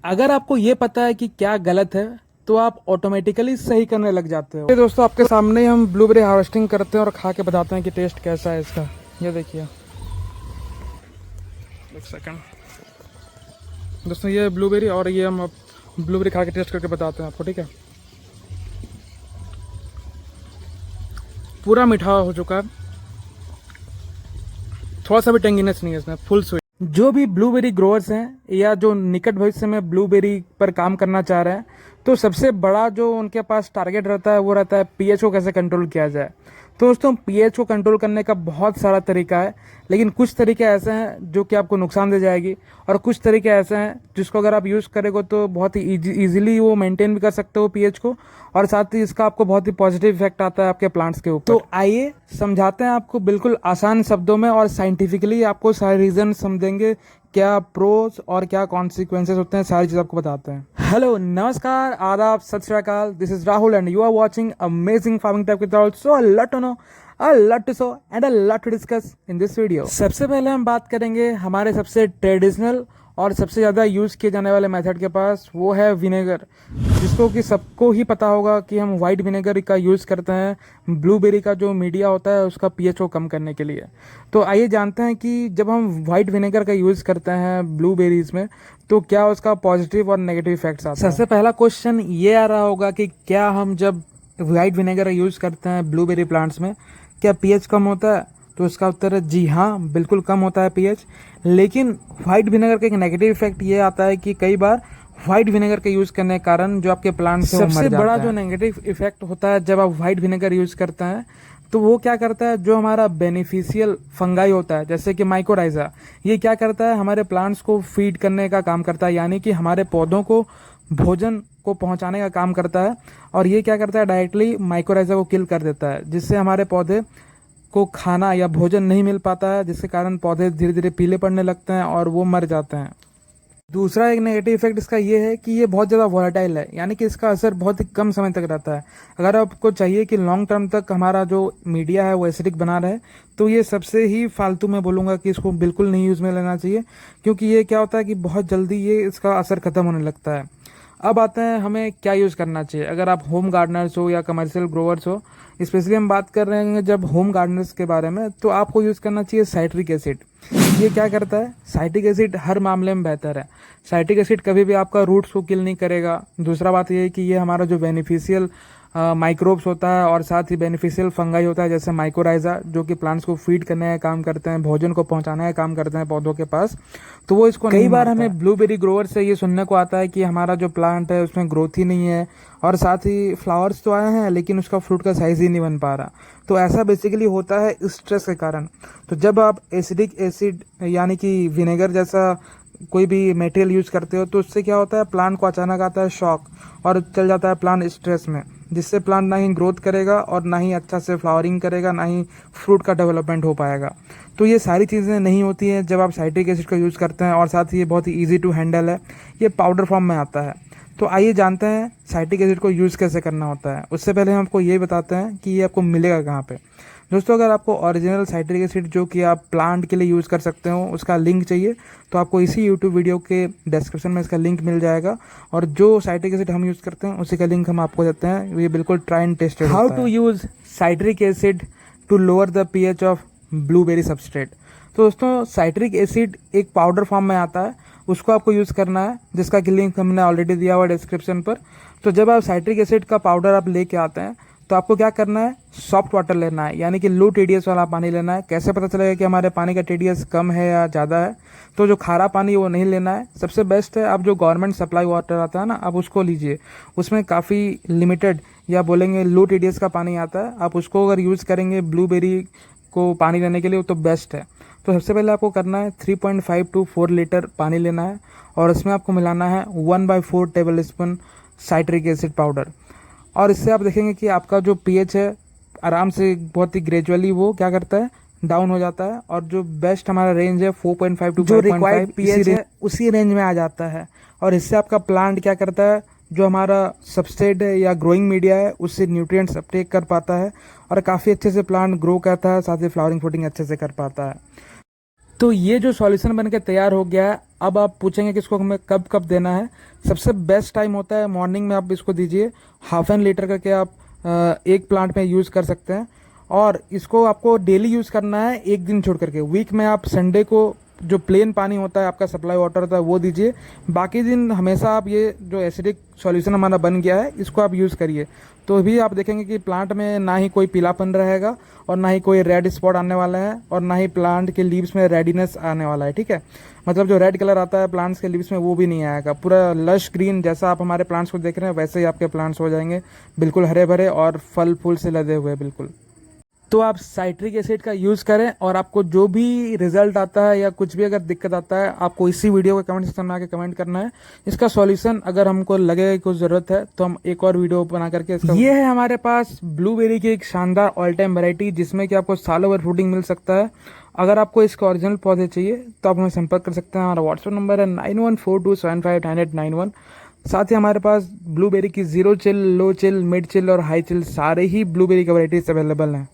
अगर आपको ये पता है कि क्या गलत है तो आप ऑटोमेटिकली सही करने लग जाते हो। ये दोस्तों आपके सामने हम ब्लूबेरी हार्वेस्टिंग करते हैं और खा के बताते हैं कि टेस्ट कैसा है इसका। ये देखिए, एक सेकंड दोस्तों, ये ब्लूबेरी और ये हम अब ब्लूबेरी खा के टेस्ट करके बताते हैं आपको, ठीक है। पूरा मीठा हो चुका है, थोड़ा सा भी टेंगीनेस नहीं है इसमें, फुल स्वीट। जो भी ब्लूबेरी ग्रोअर्स हैं या जो निकट भविष्य में ब्लूबेरी पर काम करना चाह रहे हैं, तो सबसे बड़ा जो उनके पास टारगेट रहता है वो रहता है पीएच को कैसे कंट्रोल किया जाए। तो दोस्तों, पीएच को कंट्रोल करने का बहुत सारा तरीका है, लेकिन कुछ तरीके ऐसे हैं जो कि आपको नुकसान दे जाएगी और कुछ तरीके ऐसे हैं जिसको अगर आप यूज़ करेंगे तो बहुत ही ईजिली वो मेंटेन भी कर सकते हो पीएच को, और साथ ही इसका आपको बहुत ही पॉजिटिव इफेक्ट आता है आपके प्लांट्स के ऊपर। तो आइए समझाते हैं आपको बिल्कुल आसान शब्दों में और साइंटिफिकली आपको सारे रीजन समझेंगे, क्या प्रोज और क्या कॉन्सिक्वेंसेस होते हैं, सारी चीज़ आपको बताते हैं। हेलो, नमस्कार, आदाब, Sat Shri Akal, this is Rahul and you are watching amazing farming type with Rahul. So a lot to know, a lot to show and a lot to discuss in this video. सबसे पहले हम बात करेंगे हमारे सबसे ट्रेडिशनल और सबसे ज़्यादा यूज़ किए जाने वाले मेथड के पास, वो है विनेगर, जिसको कि सबको ही पता होगा कि हम वाइट विनेगर का यूज़ करते हैं ब्लूबेरी का जो मीडिया होता है उसका पीएच को कम करने के लिए। तो आइए जानते हैं कि जब हम वाइट विनेगर का यूज़ करते हैं ब्लूबेरीज में तो क्या उसका पॉजिटिव और नेगेटिव इफेक्ट्स आते हैं। सबसे पहला क्वेश्चन ये आ रहा होगा कि क्या हम जब वाइट विनेगर का यूज़ करते हैं ब्लूबेरी प्लांट्स में क्या पीएच कम होता है? तो इसका उत्तर है जी हाँ, बिल्कुल कम होता है पीएच। लेकिन वाइट विनेगर का एक नेगेटिव इफेक्ट ये आता है कि कई बार वाइट विनेगर का यूज़ करने के कारण जो आपके प्लांट्स हैं सबसे बड़ा जो नेगेटिव इफेक्ट होता है जब आप वाइट विनेगर यूज़ करते हैं, तो वो क्या करता है, जो हमारा बेनिफिशियल फंगाई होता है जैसे कि माइकोराइजा, ये क्या करता है, हमारे प्लांट्स को फीड करने का काम करता है, यानी कि हमारे पौधों को भोजन को पहुंचाने का काम करता है। और ये क्या करता है, डायरेक्टली माइकोराइजा को किल कर देता है, जिससे हमारे पौधे को खाना या भोजन नहीं मिल पाता है, जिसके कारण पौधे धीरे धीरे पीले पड़ने लगते हैं और वो मर जाते हैं। दूसरा एक नेगेटिव इफेक्ट इसका ये है कि ये बहुत ज़्यादा वॉलेटाइल है, यानी कि इसका असर बहुत ही कम समय तक रहता है। अगर आपको चाहिए कि लॉन्ग टर्म तक हमारा जो मीडिया है वो एसिडिक बना रहे, तो ये सबसे ही फालतू में बोलूँगा कि इसको बिल्कुल नहीं यूज़ में लेना चाहिए, क्योंकि ये क्या होता है कि बहुत जल्दी ये इसका असर खत्म होने लगता है। अब आते हैं हमें क्या यूज़ करना चाहिए अगर आप होम गार्डनर्स हो या कमर्शियल ग्रोवर्स हो। स्पेशली हम बात कर रहे हैं जब होम गार्डनर्स के बारे में, तो आपको यूज़ करना चाहिए साइट्रिक एसिड। ये क्या करता है, साइट्रिक एसिड हर मामले में बेहतर है। साइट्रिक एसिड कभी भी आपका रूट्स को किल नहीं करेगा। दूसरा बात ये है कि ये हमारा जो बेनिफिशियल माइक्रोब्स होता है और साथ ही बेनिफिशियल फंगाई होता है जैसे माइकोराइजा, जो कि प्लांट्स को फीड करने का काम करते हैं, भोजन को पहुंचाने का काम करते हैं पौधों के पास, तो वो इसको कई बार हमें ब्लूबेरी ग्रोवर से ये सुनने को आता है कि हमारा जो प्लांट है उसमें ग्रोथ ही नहीं है और साथ ही फ्लावर्स तो आए हैं लेकिन उसका फ्रूट का साइज ही नहीं बन पा रहा। तो ऐसा बेसिकली होता है स्ट्रेस के कारण। तो जब आप एसिडिक एसिड यानी कि विनेगर जैसा कोई भी मटेरियल यूज़ करते हो, तो उससे क्या होता है, प्लांट को अचानक आता है शॉक और चल जाता है प्लांट स्ट्रेस में, जिससे प्लांट ना ही ग्रोथ करेगा और ना ही अच्छा से फ्लावरिंग करेगा, ना ही फ्रूट का डेवलपमेंट हो पाएगा। तो ये सारी चीज़ें नहीं होती हैं जब आप साइट्रिक एसिड का यूज़ करते हैं, और साथ ही ये बहुत ही ईजी टू हैंडल है, ये पाउडर फॉर्म में आता है। तो आइए जानते हैं साइट्रिक एसिड को यूज़ कैसे करना होता है। उससे पहले हम आपको ये बताते हैं कि ये आपको मिलेगा कहाँ पे। दोस्तों, अगर आपको ओरिजिनल साइट्रिक एसिड जो कि आप प्लांट के लिए यूज़ कर सकते हो उसका लिंक चाहिए, तो आपको इसी यूट्यूब वीडियो के डिस्क्रिप्शन में इसका लिंक मिल जाएगा। और जो साइट्रिक एसिड हम यूज़ करते हैं उसी का लिंक हम आपको देते हैं। ये बिल्कुल try and tested. How to use citric acid to lower the pH of blueberry substrate. तो दोस्तों, साइट्रिक एसिड एक पाउडर फॉर्म में आता है, उसको आपको यूज़ करना है, जिसका कि लिंक हमने ऑलरेडी दिया हुआ डिस्क्रिप्शन पर। तो जब आप साइट्रिक एसिड का पाउडर आप लेके आते हैं तो आपको क्या करना है, सॉफ्ट वाटर लेना है, यानी कि लो टीडीएस वाला पानी लेना है। कैसे पता चलेगा कि हमारे पानी का टीडीएस कम है या ज़्यादा है? तो जो खारा पानी वो नहीं लेना है। सबसे बेस्ट है आप जो गवर्नमेंट सप्लाई वाटर आता है ना, आप उसको लीजिए। उसमें काफ़ी लिमिटेड या बोलेंगे लो टीडीएस का पानी आता है, आप उसको अगर यूज़ करेंगे ब्लूबेरी को पानी लेने के लिए तो बेस्ट है। तो सबसे पहले आपको करना है 3.5 to 4 लीटर पानी लेना है और इसमें आपको मिलाना है 1/4 table spoon citric acid powder. और इससे आप देखेंगे कि आपका जो पीएच है आराम से बहुत ही ग्रेजुअली वो क्या करता है, डाउन हो जाता है, और जो बेस्ट हमारा रेंज है 4.5 to 5.5 पीएच है उसी रेंज में आ जाता है। और इससे आपका प्लांट क्या करता है, जो हमारा सबस्ट्रेट है या ग्रोइंग मीडिया है उससे न्यूट्रिएंट्स अपटेक कर पाता है और काफ़ी अच्छे से प्लांट ग्रो करता है, साथ ही फ्लावरिंग फ्रूटिंग अच्छे से कर पाता है। तो ये जो सॉल्यूशन बन के तैयार हो गया है, अब आप पूछेंगे कि इसको हमें कब कब देना है। सबसे बेस्ट टाइम होता है मॉर्निंग में, आप इसको दीजिए। हाफ एन लीटर करके आप एक प्लांट में यूज़ कर सकते हैं। और इसको आपको डेली यूज़ करना है, एक दिन छोड़ करके। वीक में आप संडे को जो प्लेन पानी होता है आपका, सप्लाई वाटर होता है, वो दीजिए। बाकी दिन हमेशा आप ये जो एसिडिक सॉल्यूशन हमारा बन गया है इसको आप यूज़ करिए। तो भी आप देखेंगे कि प्लांट में ना ही कोई पीलापन रहेगा और ना ही कोई रेड स्पॉट आने वाला है और ना ही प्लांट के लीव्स में रेडिनेस आने वाला है। ठीक है, मतलब जो रेड कलर आता है प्लांट्स के लीव्स में वो भी नहीं आएगा। पूरा लश ग्रीन जैसा आप हमारे प्लांट्स को देख रहे हैं वैसे ही आपके प्लांट्स हो जाएंगे, बिल्कुल हरे भरे और फल फूल से लदे हुए बिल्कुल। तो आप साइट्रिक एसिड का यूज़ करें और आपको जो भी रिजल्ट आता है या कुछ भी अगर दिक्कत आता है आपको इसी वीडियो के कमेंट सेक्शन में आके कमेंट करना है। इसका सॉल्यूशन अगर हमको लगे कि कुछ ज़रूरत है तो हम एक और वीडियो बना करके इसका। ये है हमारे पास ब्लूबेरी की एक शानदार ऑल टाइम वैरायटी जिसमें कि आपको सालों भर फ्रूटिंग मिल सकता है। अगर आपको इसके ओरिजिनल पौधे चाहिए तो आप हमें संपर्क कर सकते हैं। हमारा व्हाट्सएप नंबर है 9142759891। साथ ही हमारे पास ब्लूबेरी की 0 चिल, लो चिल, मिड चिल और हाई चिल सारे ही ब्लूबेरी की वैराइटीज अवेलेबल हैं।